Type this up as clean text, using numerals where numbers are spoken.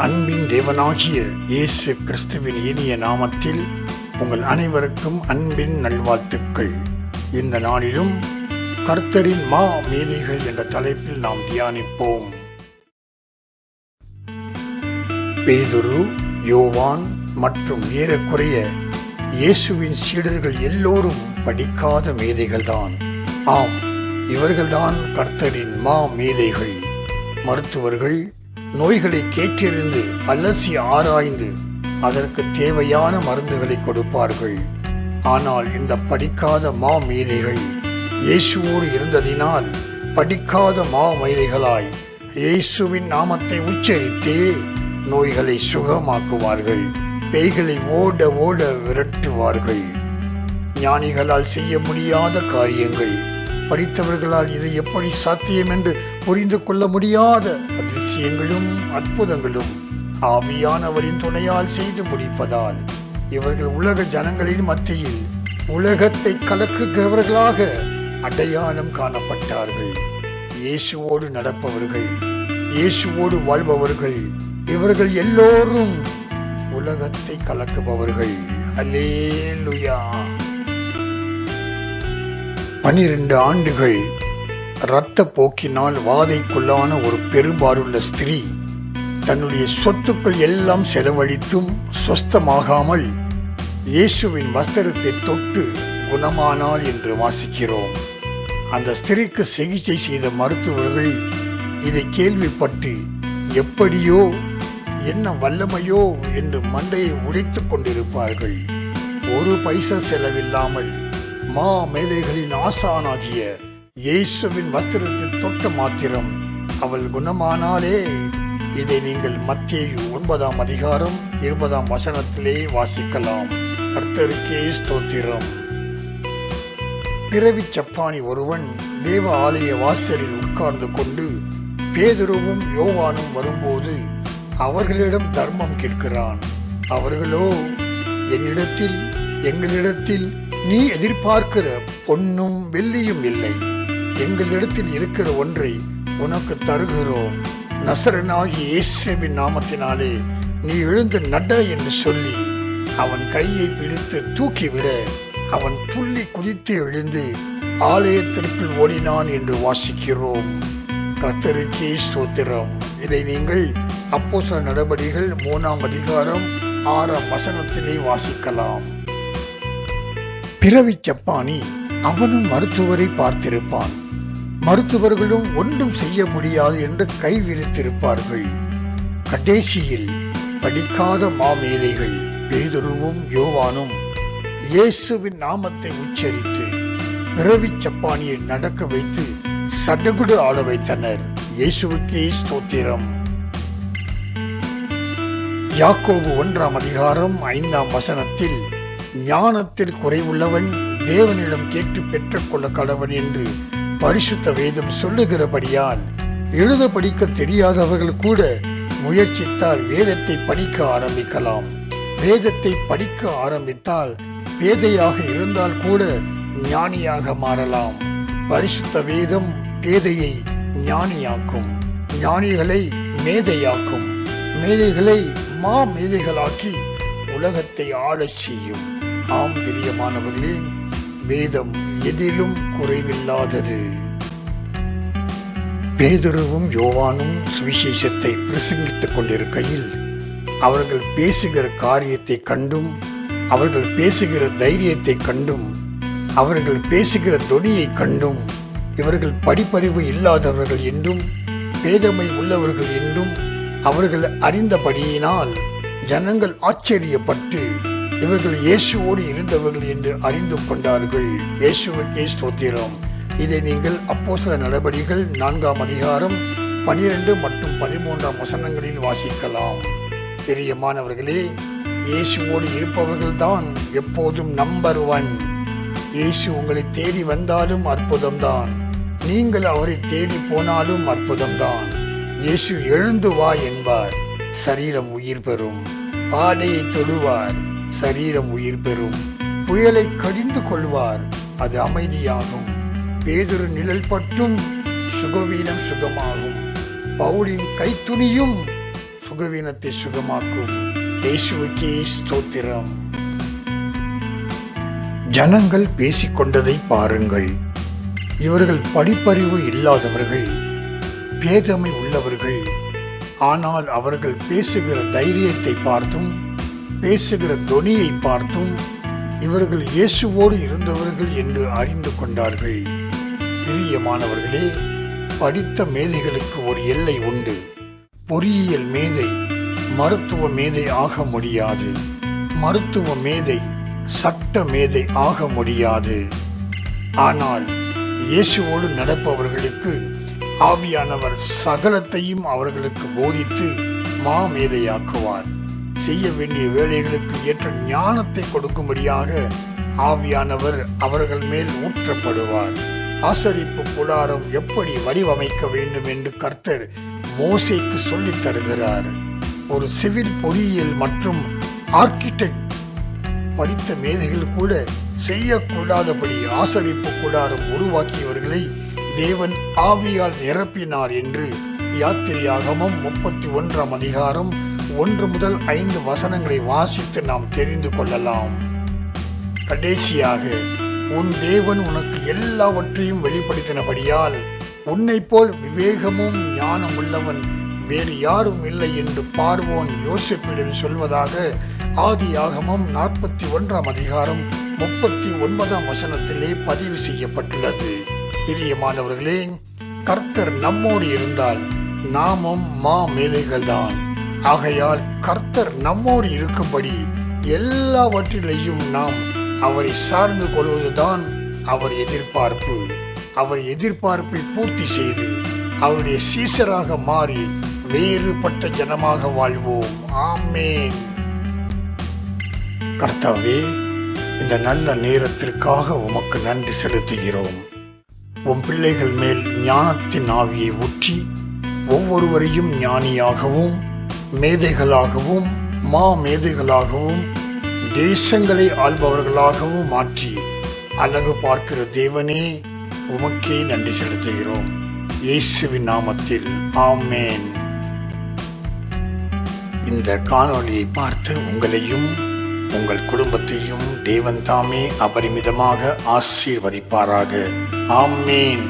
அன்பின் தேவனாகிய இயேசு கிறிஸ்துவின் இனிய நாமத்தில் உங்கள் அனைவருக்கும் அன்பின் நல்வாழ்த்துக்கள். இந்த நாளிலும் கர்த்தரின் மா மேதைகள் என்ற தலைப்பில் நாம் தியானிப்போம். பேதுரு, யோவான் மற்றும் ஏறக்குறைய இயேசுவின் சீடர்கள் எல்லோரும் படிக்காத மேதைகள்தான். ஆம், இவர்கள்தான் கர்த்தரின் மா மேதைகள். மருத்துவர்கள் நோய்களை கேட்டிருந்து அலசி ஆராய்ந்து அதற்கு தேவையான மருந்துகளை கொடுப்பார்கள். ஆனால் இந்த படிக்காத மா மேதைகள் இயேசுவோடு இருந்ததினால் படிக்காத மா மேதைகளாய் இயேசுவின் நாமத்தை உச்சரித்தே நோய்களை சுகமாக்குவார்கள், பேய்களை ஓட ஓட விரட்டுவார்கள். ஞானிகளால் செய்ய முடியாத காரியங்கள் படித்தவர்களால் இது எப்படி சாத்தியம் என்று புரிந்து கொள்ள முடியாத அதிசயங்களும் அற்புதங்களும் ஆவியானவரின் துணையால் செய்து முடிப்பதால் இவர்கள் உலக ஜனங்களின் மத்தியில் உலகத்தை கலக்குகிறவர்களாக அடையாளம் காணப்பட்டார்கள். இயேசுவோடு நடப்பவர்கள், இயேசுவோடு வாழ்பவர்கள், இவர்கள் எல்லோரும் உலகத்தை கலக்குபவர்கள். அல்லேலூயா. 12 ஆண்டுகள் இரத்த போக்கினால் வாதைக்குள்ளான ஒரு பெரும்பாலுள்ள ஸ்திரீ தன்னுடைய சொத்துக்கள் எல்லாம் செலவழித்தும் சொஸ்தமாகாமல் இயேசுவின் வஸ்திரத்தை தொட்டு குணமானாள் என்று வாசிக்கிறோம். அந்த ஸ்திரீக்கு சிகிச்சை செய்த மருத்துவர்கள் இதை கேள்விப்பட்டு எப்படியோ என்ன வல்லமையோ என்று மண்டையை உடைத்துக் கொண்டிருப்பார்கள். ஒரு பைசா செலவில்லாமல் மா மேதைகளின் ஆசானாகிய இயேசுவின் வஸ்திரத்தை தொட்ட மாத்திரம் அவள் குணமானாலே. இதை நீங்கள் மத்தேயு 9ஆம் அதிகாரம் 20ஆம் வசனத்திலே வாசிக்கலாம். கர்த்தருக்கே ஸ்தோத்திரம். பிறவி சப்பானி ஒருவன் தேவ ஆலய வாசலில் உட்கார்ந்து கொண்டு பேதுருவும் யோவானும் வரும்போது அவர்களிடம் தர்மம் கேட்கிறான். அவர்களோ, என்னிடத்தில் எங்களிடத்தில் நீ எதிர்பார்க்கிற பொன்னும் வெள்ளியும் இல்லை, எங்களிடத்தில் இருக்கிற ஒன்றை உனக்கு தருகிறோம். நசரனாகிய இயேசுவின் நாமத்தினாலே நீ எழுந்து நட என்று சொல்லி அவன் கையை பிடித்து தூக்கிவிட அவன் துள்ளி குதித்து எழுந்து ஆலயத்திற்குள் ஓடினான் என்று வாசிக்கிறோம். கர்த்தருக்கே ஸ்தோத்திரம். இதை நீங்கள் அப்போஸ்தலர் நடபடிகள் 3ஆம் அதிகாரம் 6ஆம் வசனத்திலே வாசிக்கலாம். பிறவி சப்பானி அவனும் மருத்துவரை பார்த்திருப்பான். மருத்துவர்களும் ஒன்றும் செய்ய முடியாது என்று கை விரித்திருப்பார்கள். கடைசியில் படிக்காத மாமேதைகள் பேதுருவும் யோவானும் இயேசுவின் நாமத்தை உச்சரித்து பிறவி சப்பானியை நடக்க வைத்து சடகுடு ஆட வைத்தனர். இயேசுவுக்கே ஸ்தோத்திரம். யாக்கோபு 1ஆம் அதிகாரம் 5ஆம் வசனத்தில் ஞானத்தில் குறைவுள்ளவன் தேவனிடம் கேட்டு பெற்றுக் கொள்ள கடவன் என்று பரிசுத்த வேதம் சொல்லுகிறபடியால் எழுத படிக்க தெரியாதவர்கள் கூட முயற்சித்தால் வேதத்தை படிக்க ஆரம்பிக்கலாம். வேதத்தை படிக்க ஆரம்பித்தால் பேதையாக இருந்தால் கூட ஞானியாக மாறலாம். பரிசுத்த வேதம் பேதையை ஞானியாக்கும், ஞானிகளை மேதையாக்கும், மேதைகளை மா மேதைகளாக்கி உலகத்தை ஆளச் செய்யும். ஆம் பிரியமானவர்களே, வேதம் எதிலும் குறைவில்லாதது. பேதுருவும் யோவானும் சுவிசேஷத்தை பிரசங்கித்துக் கொண்டிருக்கையில் அவர்கள் பேசுகிற காரியத்தை கண்டும், அவர்கள் பேசுகிற தைரியத்தை கண்டும், அவர்கள் பேசுகிற தொனியை கண்டும் இவர்கள் படிப்பறிவு இல்லாதவர்கள் என்றும் பேதமை உள்ளவர்கள் என்றும் அவர்கள் அறிந்தபடியினால் ஜனங்கள் ஆச்சரியப்பட்டு இவர்கள் இயேசுவோடு இருந்தவர்கள் என்று அறிந்து கொண்டார்கள். இயேசுவுக்கே ஸ்தோத்திரம். இதை நீங்கள் அப்போஸ்தலர் நடபடிகள் 4ஆம் அதிகாரம் 12 மற்றும் 13ஆம் வசனங்களில் வாசிக்கலாம். பிரியமானவர்களே, இயேசுவோடு இருப்பவர்கள்தான் எப்போதும் நம்பர் 1. இயேசு உங்களை தேடி வந்தாலும் அற்புதம்தான், நீங்கள் அவரை தேடி போனாலும் அற்புதம்தான். இயேசு எழுந்து வா என்பார், சரீரம் உயிர் பெறும். பாடையை தொடுவார், சரீரம் உயிர் பெறும். புயலை கடிந்து கொள்வார், அது அமைதியாகும். பேதுரு நிழல் பட்டும் சுகவீனம் சுகமாகும். பவுலின் கைத்துணியும் சுகவீனத்தை சுகமாக்கும் இயேசுவுக்கே ஸ்தோத்திரம். ஜனங்கள் பேசிக்கொண்டதை பாருங்கள். இவர்கள் படிப்பறிவு இல்லாதவர்கள், பேதமை உள்ளவர்கள். ஆனால் அவர்கள் பேசுகிற தைரியத்தை பார்த்தும் பேசுகிற தொனியை பார்த்தும் இவர்கள் இயேசுவோடு இருந்தவர்கள் என்று அறிந்து கொண்டார்கள். பிரியமானவர்களே, படித்த மேதைகளுக்கு ஒரு எல்லை உண்டு. பொறியியல் மேதை மருத்துவ மேதை ஆக முடியாது. மருத்துவ மேதை சட்ட மேதை ஆக முடியாது. ஆனால் இயேசுவோடு நடப்பவர்களுக்கு ஆவியானவர் சகலத்தையும் அவர்களுக்கு போதித்து மாமேதையாக்குவார். செய்ய வேண்டிய வேலைகளுக்கு ஏற்ற ஞானத்தை கொடுக்கும்படியாக ஆவியானவர் அவர்கள் மேல் ஊற்றப்படுவார். ஆசரிப்பு கூடாரம் எப்படி வடிவமைக்க வேண்டும் என்று கர்த்தர் மோசேக்கு சொல்லித் தருகிறார். ஒரு சிவில் பொறியியல் மற்றும் ஆர்கிடெக்ட் படித்த மேதைகள் கூட செய்யக்கூடாதபடி ஆசரிப்பு கூடாரம் உருவாக்கியவர்களை தேவன் ஆவியால் நிரப்பினார் என்று யாத்திரையாகமம் 31 அதிகாரம் 1 முதல் 5 வசனங்களை வாசித்து நாம் தெரிந்து கொள்ளலாம். கடைசியாக, உன் தேவன் உனக்கு எல்லாவற்றையும் வெளிப்படுத்தினபடியால் உன்னை போல் விவேகமும் ஞானம் உள்ளவன் வேறு யாரும் இல்லை என்று பார்வோன் யோசேப்பிடம் சொல்வதாக ஆதியாகமம் 41 அதிகாரம் 39 வசனத்திலே பதிவு செய்யப்பட்டுள்ளது. பிரியமானவர்களே, கர்த்தர் நம்மோடு இருந்தால் நாமும் மேதைகள் தான். ஆகையால் கர்த்தர் நம்மோடு இருக்கும்படி எல்லாவற்றிலையும் நாம் அவரை சார்ந்து கொள்வதுதான் அவர் எதிர்பார்ப்பு. அவர் எதிர்பார்ப்பை பூர்த்தி செய்து அவருடைய சீசராக மாறி வேறுபட்ட ஜனமாக வாழ்வோம். ஆமென். கர்த்தாவே, இந்த நல்ல நேரத்திற்காக உமக்கு நன்றி செலுத்துகிறோம். உம் பிள்ளைகள் மேல் ஞானத்தின் ஆவியை ஊற்றி ஒவ்வொருவரையும் ஞானியாகவும் மேதைகளாகவும் மேதைகளாகவும் தேசங்களை ஆள்பவர்களாகவும் மாற்றி அழகு பார்க்கிற தேவனே, உமக்கே நன்றி செலுத்துகிறோம். இயேசுவின் நாமத்தில் ஆமென். இந்த காணொளியை பார்த்து உங்களையும் உங்கள் குடும்பத்தையும் தேவன் தாமே அபரிமிதமாக ஆசீர்வதிப்பாராக. ஆமென்.